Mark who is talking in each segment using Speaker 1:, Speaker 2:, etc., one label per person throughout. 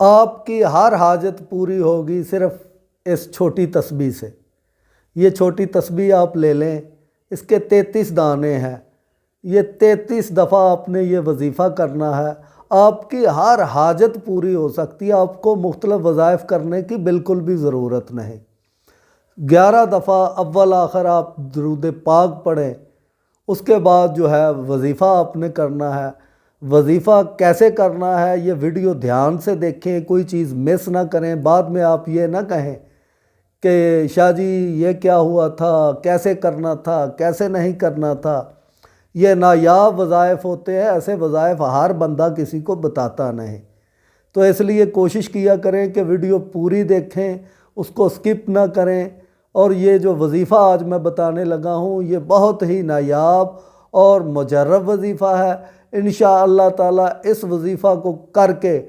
Speaker 1: آپ کی ہر حاجت پوری ہوگی صرف اس چھوٹی تسبیح سے۔ یہ چھوٹی تسبیح آپ لے لیں، اس کے 33 دانے ہیں، یہ 33 دفعہ آپ نے یہ وظیفہ کرنا ہے، آپ کی ہر حاجت پوری ہو سکتی ہے۔ آپ کو مختلف وظائف کرنے کی بالکل بھی ضرورت نہیں۔ 11 دفعہ اول آخر آپ درود پاک پڑھیں، اس کے بعد جو ہے وظیفہ آپ نے کرنا ہے۔ وظیفہ کیسے کرنا ہے یہ ویڈیو دھیان سے دیکھیں، کوئی چیز مس نہ کریں، بعد میں آپ یہ نہ کہیں کہ شاہ جی یہ کیا ہوا تھا، کیسے کرنا تھا، کیسے نہیں کرنا تھا۔ یہ نایاب وظائف ہوتے ہیں، ایسے وظائف ہر بندہ کسی کو بتاتا نہیں، تو اس لیے کوشش کیا کریں کہ ویڈیو پوری دیکھیں، اس کو سکپ نہ کریں۔ اور یہ جو وظیفہ آج میں بتانے لگا ہوں یہ بہت ہی نایاب اور مجرب وظیفہ ہے۔ انشاءاللہ تعالی اس وظیفہ کو کر کے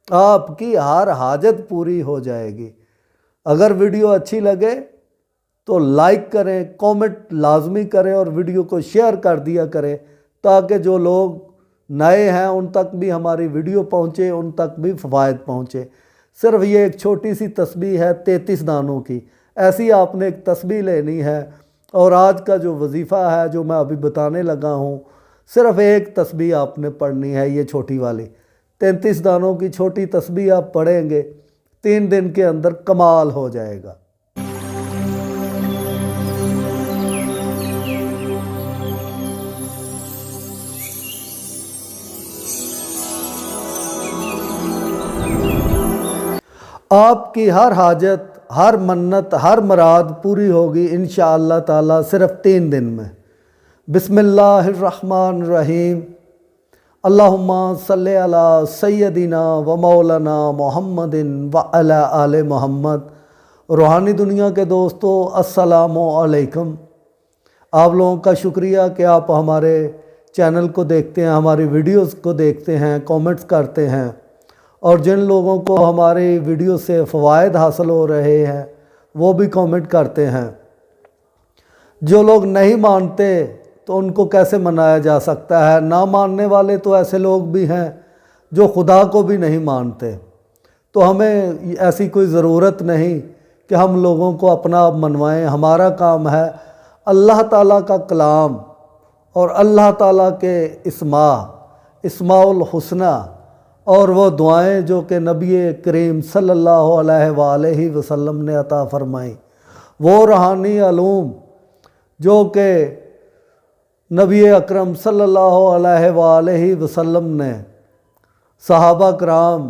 Speaker 1: آپ کی ہر حاجت پوری ہو جائے گی۔ اگر ویڈیو اچھی لگے تو لائک کریں، کومنٹ لازمی کریں اور ویڈیو کو شیئر کر دیا کریں تاکہ جو لوگ نئے ہیں ان تک بھی ہماری ویڈیو پہنچے، ان تک بھی فوائد پہنچے۔ صرف یہ ایک چھوٹی سی تسبیح ہے 33 دانوں کی، ایسی آپ نے ایک تسبیح لینی ہے۔ اور آج کا جو وظیفہ ہے جو میں ابھی بتانے لگا ہوں، صرف ایک تسبیح آپ نے پڑھنی ہے، یہ چھوٹی والی 33 دانوں کی چھوٹی تسبیح آپ پڑھیں گے، 3 دن کے اندر کمال ہو جائے گا۔ آپ کی ہر حاجت، ہر منت، ہر مراد پوری ہوگی انشاءاللہ تعالی صرف 3 دن میں۔ بسم اللہ الرحمن الرحیم۔ اللہم صلی علی سیدنا و مولانا محمد و علی آل محمد۔ روحانی دنیا کے دوستو السلام علیکم۔ آپ لوگوں کا شکریہ کہ آپ ہمارے چینل کو دیکھتے ہیں، ہماری ویڈیوز کو دیکھتے ہیں، کومنٹس کرتے ہیں، اور جن لوگوں کو ہماری ویڈیو سے فوائد حاصل ہو رہے ہیں وہ بھی کومنٹ کرتے ہیں۔ جو لوگ نہیں مانتے تو ان کو کیسے منایا جا سکتا ہے؟ نہ ماننے والے تو ایسے لوگ بھی ہیں جو خدا کو بھی نہیں مانتے، تو ہمیں ایسی کوئی ضرورت نہیں کہ ہم لوگوں کو اپنا آپ منوائیں۔ ہمارا کام ہے اللہ تعالیٰ کا کلام اور اللہ تعالیٰ کے اسماء الحسنہ اور وہ دعائیں جو کہ نبی کریم صلی اللہ علیہ وآلہ وسلم نے عطا فرمائیں، وہ روحانی علوم جو کہ نبی اکرم صلی اللہ علیہ وآلہ وسلم نے صحابہ کرام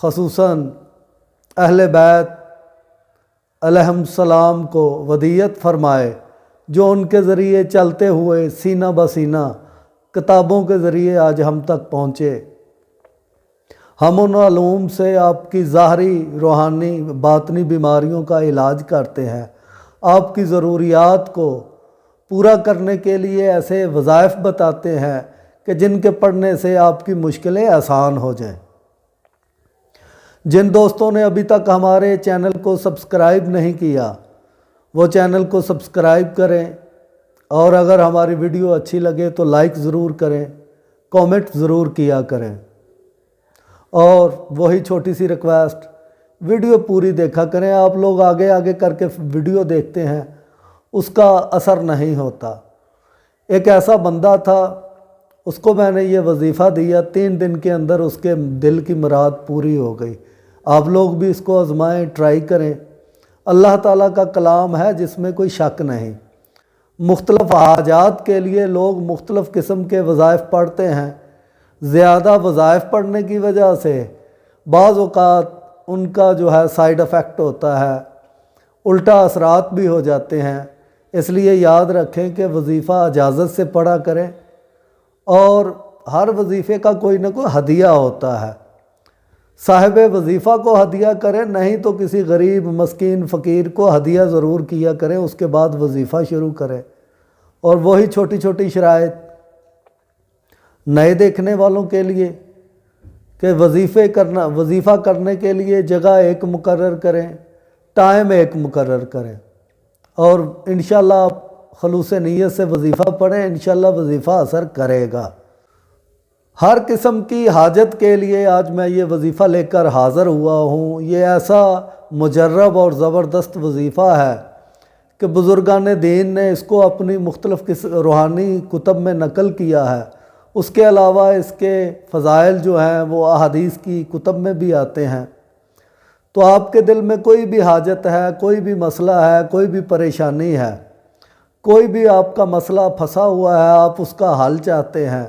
Speaker 1: خصوصاً اہل بیت علیہم السلام کو ودیت فرمائے، جو ان کے ذریعے چلتے ہوئے سینہ بسینہ کتابوں کے ذریعے آج ہم تک پہنچے۔ ہم ان علوم سے آپ کی ظاہری، روحانی، باطنی بیماریوں کا علاج کرتے ہیں، آپ کی ضروریات کو پورا کرنے کے لیے ایسے وظائف بتاتے ہیں کہ جن کے پڑھنے سے آپ کی مشکلیں آسان ہو جائیں۔ جن دوستوں نے ابھی تک ہمارے چینل کو سبسکرائب نہیں کیا وہ چینل کو سبسکرائب کریں، اور اگر ہماری ویڈیو اچھی لگے تو لائک ضرور کریں، کومنٹ ضرور کیا کریں، اور وہی چھوٹی سی ریکویسٹ ویڈیو پوری دیکھا کریں۔ آپ لوگ آگے آگے کر کے ویڈیو دیکھتے ہیں، اس کا اثر نہیں ہوتا۔ ایک ایسا بندہ تھا، اس کو میں نے یہ وظیفہ دیا، 3 دن کے اندر اس کے دل کی مراد پوری ہو گئی۔ آپ لوگ بھی اس کو آزمائیں، ٹرائی کریں۔ اللہ تعالیٰ کا کلام ہے جس میں کوئی شک نہیں۔ مختلف حاجات کے لیے لوگ مختلف قسم کے وظائف پڑھتے ہیں، زیادہ وظائف پڑھنے کی وجہ سے بعض اوقات ان کا جو ہے سائیڈ افیکٹ ہوتا ہے، الٹا اثرات بھی ہو جاتے ہیں۔ اس لیے یاد رکھیں کہ وظیفہ اجازت سے پڑھا کریں، اور ہر وظیفے کا کوئی نہ کوئی ہدیہ ہوتا ہے۔ صاحب وظیفہ کو ہدیہ کریں، نہیں تو کسی غریب مسکین فقیر کو ہدیہ ضرور کیا کریں، اس کے بعد وظیفہ شروع کریں۔ اور وہی چھوٹی چھوٹی شرائط نئے دیکھنے والوں کے لیے کہ وظیفہ کرنے کے لیے جگہ ایک مقرر کریں، ٹائم ایک مقرر کریں، اور انشاءاللہ آپ خلوص نیت سے وظیفہ پڑھیں، انشاءاللہ وظیفہ اثر کرے گا۔ ہر قسم کی حاجت کے لیے آج میں یہ وظیفہ لے کر حاضر ہوا ہوں۔ یہ ایسا مجرب اور زبردست وظیفہ ہے کہ بزرگان دین نے اس کو اپنی مختلف روحانی کتب میں نقل کیا ہے۔ اس کے علاوہ اس کے فضائل جو ہیں وہ احادیث کی کتب میں بھی آتے ہیں۔ تو آپ کے دل میں کوئی بھی حاجت ہے، کوئی بھی مسئلہ ہے، کوئی بھی پریشانی ہے، کوئی بھی آپ کا مسئلہ پھنسا ہوا ہے، آپ اس کا حل چاہتے ہیں،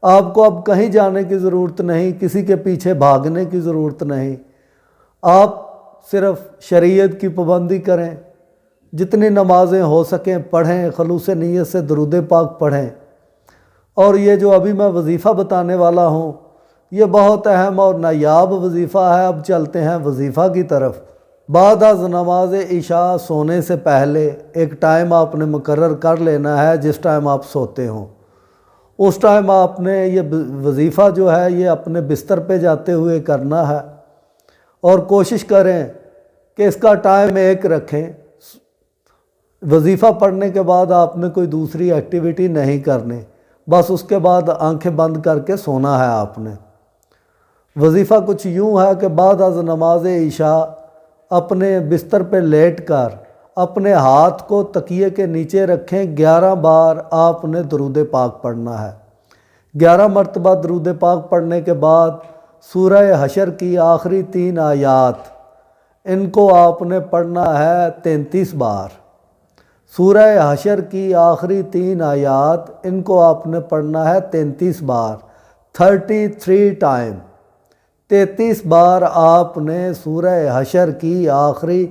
Speaker 1: آپ کو اب کہیں جانے کی ضرورت نہیں، کسی کے پیچھے بھاگنے کی ضرورت نہیں، آپ صرف شریعت کی پابندی کریں، جتنی نمازیں ہو سکیں پڑھیں، خلوص نیت سے درود پاک پڑھیں۔ اور یہ جو ابھی میں وظیفہ بتانے والا ہوں یہ بہت اہم اور نایاب وظیفہ ہے۔ اب چلتے ہیں وظیفہ کی طرف۔ بعد از نماز عشاء سونے سے پہلے ایک ٹائم آپ نے مقرر کر لینا ہے، جس ٹائم آپ سوتے ہوں اس ٹائم آپ نے یہ وظیفہ جو ہے یہ اپنے بستر پہ جاتے ہوئے کرنا ہے، اور کوشش کریں کہ اس کا ٹائم ایک رکھیں۔ وظیفہ پڑھنے کے بعد آپ نے کوئی دوسری ایکٹیویٹی نہیں کرنی، بس اس کے بعد آنکھیں بند کر کے سونا ہے آپ نے۔ وظیفہ کچھ یوں ہے کہ بعد از نماز عشاء اپنے بستر پہ لیٹ کر اپنے ہاتھ کو تکیے کے نیچے رکھیں، 11 بار آپ نے درود پاک پڑھنا ہے۔ 11 مرتبہ درود پاک پڑھنے کے بعد سورہ حشر کی آخری 3 آیات ان کو آپ نے پڑھنا ہے 33 بار۔ سورہ حشر کی آخری 3 آیات ان کو آپ نے پڑھنا ہے 33 بار، 33 ٹائم۔ 33 بار آپ نے سورہ حشر کی آخری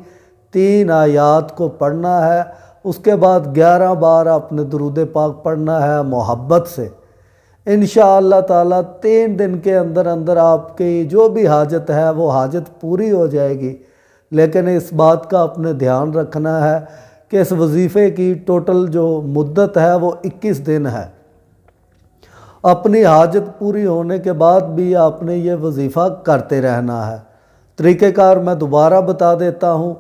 Speaker 1: 3 آیات کو پڑھنا ہے۔ اس کے بعد 11 بار آپ نے درود پاک پڑھنا ہے محبت سے۔ انشاءاللہ تعالیٰ 3 دن کے اندر اندر آپ کی جو بھی حاجت ہے وہ حاجت پوری ہو جائے گی۔ لیکن اس بات کا اپنے دھیان رکھنا ہے کہ اس وظیفے کی ٹوٹل جو مدت ہے وہ 21 دن ہے۔ اپنی حاجت پوری ہونے کے بعد بھی آپ نے یہ وظیفہ کرتے رہنا ہے۔ طریقہ کار میں دوبارہ بتا دیتا ہوں،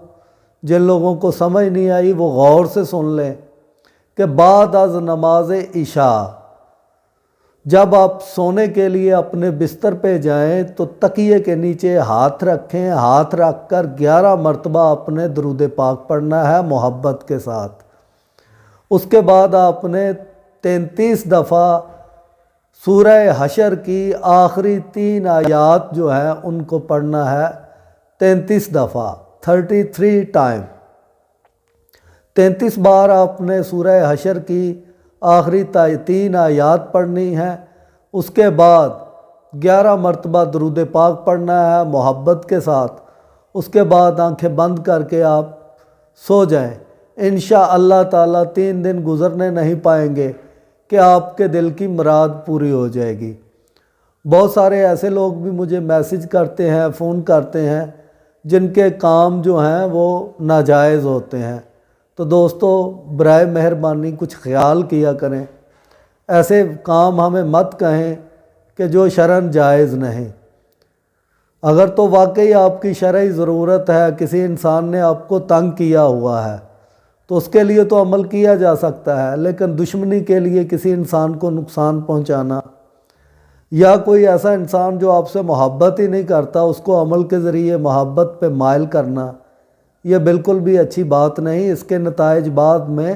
Speaker 1: جن لوگوں کو سمجھ نہیں آئی وہ غور سے سن لیں کہ بعد از نماز عشاء جب آپ سونے کے لیے اپنے بستر پہ جائیں تو تکیے کے نیچے ہاتھ رکھیں، ہاتھ رکھ کر 11 مرتبہ اپنے درود پاک پڑھنا ہے محبت کے ساتھ۔ اس کے بعد آپ نے 33 دفعہ سورہ حشر کی آخری 3 آیات جو ہیں ان کو پڑھنا ہے 33 دفعہ، 33 ٹائم۔ 33 بار آپ نے سورہ حشر کی آخری 3 آیات پڑھنی ہے۔ اس کے بعد 11 مرتبہ درود پاک پڑھنا ہے محبت کے ساتھ۔ اس کے بعد آنکھیں بند کر کے آپ سو جائیں۔ انشاءاللہ تعالیٰ 3 دن گزرنے نہیں پائیں گے کہ آپ کے دل کی مراد پوری ہو جائے گی۔ بہت سارے ایسے لوگ بھی مجھے میسج کرتے ہیں، فون کرتے ہیں، جن کے کام جو ہیں وہ ناجائز ہوتے ہیں۔ تو دوستو برائے مہربانی کچھ خیال کیا کریں، ایسے کام ہمیں مت کہیں کہ جو شرعاً جائز نہیں۔ اگر تو واقعی آپ کی شرعی ضرورت ہے، کسی انسان نے آپ کو تنگ کیا ہوا ہے تو اس کے لیے تو عمل کیا جا سکتا ہے، لیکن دشمنی کے لیے کسی انسان کو نقصان پہنچانا یا کوئی ایسا انسان جو آپ سے محبت ہی نہیں کرتا اس کو عمل کے ذریعے محبت پہ مائل کرنا، یہ بالکل بھی اچھی بات نہیں۔ اس کے نتائج بعد میں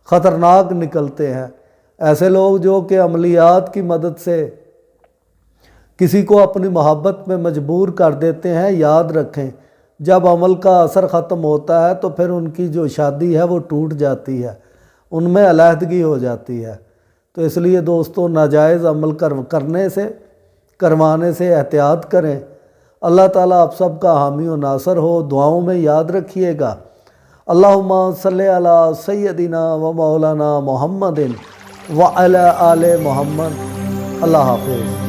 Speaker 1: خطرناک نکلتے ہیں۔ ایسے لوگ جو کہ عملیات کی مدد سے کسی کو اپنی محبت میں مجبور کر دیتے ہیں، یاد رکھیں جب عمل کا اثر ختم ہوتا ہے تو پھر ان کی جو شادی ہے وہ ٹوٹ جاتی ہے، ان میں علیحدگی ہو جاتی ہے۔ تو اس لیے دوستو ناجائز عمل کروانے سے احتیاط کریں۔ اللہ تعالیٰ آپ سب کا حامی و ناصر ہو۔ دعاؤں میں یاد رکھیے گا۔ اللہم صلی علی سیدنا و مولانا محمد وعلی آل محمد۔ اللہ حافظ۔